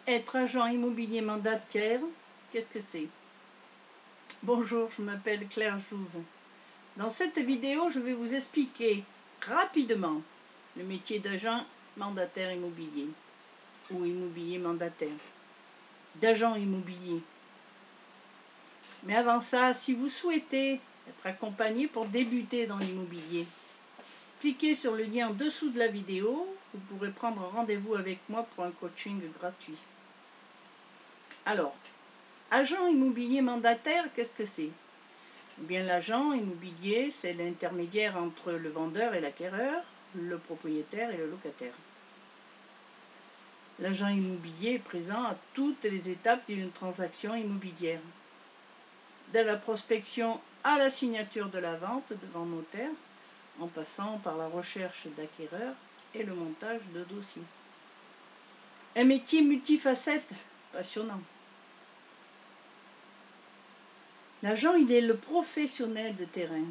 Être agent immobilier mandataire, qu'est-ce que c'est? Bonjour, je m'appelle Claire Jouve. Dans cette vidéo, je vais vous expliquer rapidement le métier d'agent mandataire immobilier ou immobilier mandataire, d'agent immobilier. Mais avant ça, si vous souhaitez être accompagné pour débuter dans l'immobilier, cliquez sur le lien en dessous de la vidéo. Vous pourrez prendre rendez-vous avec moi pour un coaching gratuit. Alors, agent immobilier mandataire, qu'est-ce que c'est? Eh bien, l'agent immobilier, c'est l'intermédiaire entre le vendeur et l'acquéreur, le propriétaire et le locataire. L'agent immobilier est présent à toutes les étapes d'une transaction immobilière, de la prospection à la signature de la vente devant notaire, en passant par la recherche d'acquéreurs et le montage de dossiers. Un métier multifacette, passionnant. L'agent, il est le professionnel de terrain.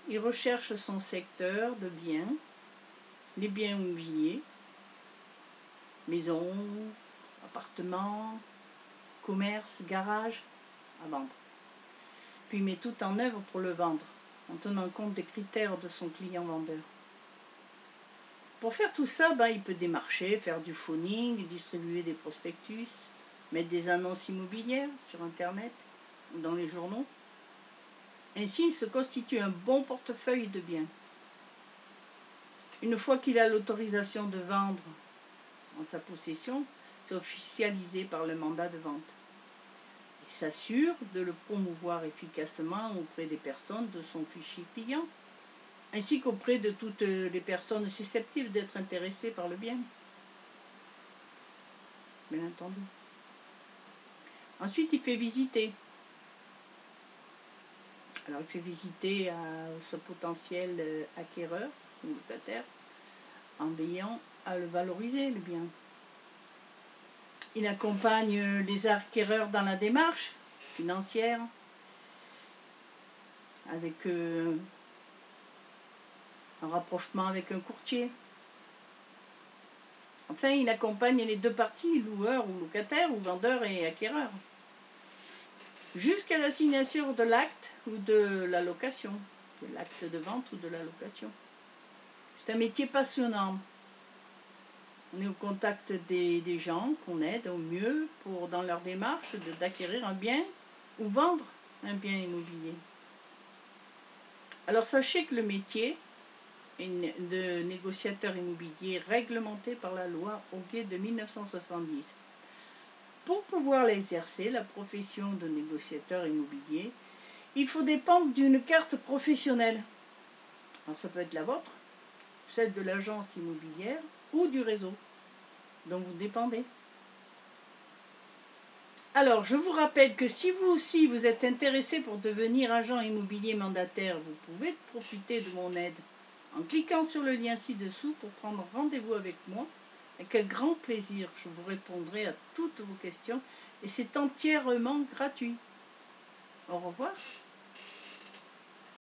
Il recherche son secteur de biens, les biens immobiliers, maisons, appartements, commerces, garages, à vendre. Puis il met tout en œuvre pour le vendre, en tenant compte des critères de son client vendeur. Pour faire tout ça, il peut démarcher, faire du phoning, distribuer des prospectus, mettre des annonces immobilières sur Internet ou dans les journaux. Ainsi, il se constitue un bon portefeuille de biens. Une fois qu'il a l'autorisation de vendre en sa possession, c'est officialisé par le mandat de vente. Il s'assure de le promouvoir efficacement auprès des personnes de son fichier client, ainsi qu'auprès de toutes les personnes susceptibles d'être intéressées par le bien. Bien entendu. Ensuite, il fait visiter. Alors, il fait visiter à ce potentiel acquéreur ou locataire en veillant à le valoriser, le bien. Il accompagne les acquéreurs dans la démarche financière avec un rapprochement avec un courtier. Enfin, il accompagne les deux parties, loueur ou locataire, ou vendeur et acquéreur, jusqu'à la signature de l'acte ou de la location, de l'acte de vente ou de la location. C'est un métier passionnant. On est au contact des gens qu'on aide au mieux dans leur démarche d'acquérir un bien ou vendre un bien immobilier. Alors sachez que le métier de négociateur immobilier réglementé par la loi Hoguet de 1970. Pour pouvoir l'exercer, la profession de négociateur immobilier, il faut dépendre d'une carte professionnelle. Alors ça peut être la vôtre, celle de l'agence immobilière ou du réseau dont vous dépendez. Alors, je vous rappelle que si vous aussi vous êtes intéressé pour devenir agent immobilier mandataire, vous pouvez profiter de mon aide en cliquant sur le lien ci-dessous pour prendre rendez-vous avec moi. Avec quel grand plaisir, je vous répondrai à toutes vos questions et c'est entièrement gratuit. Au revoir.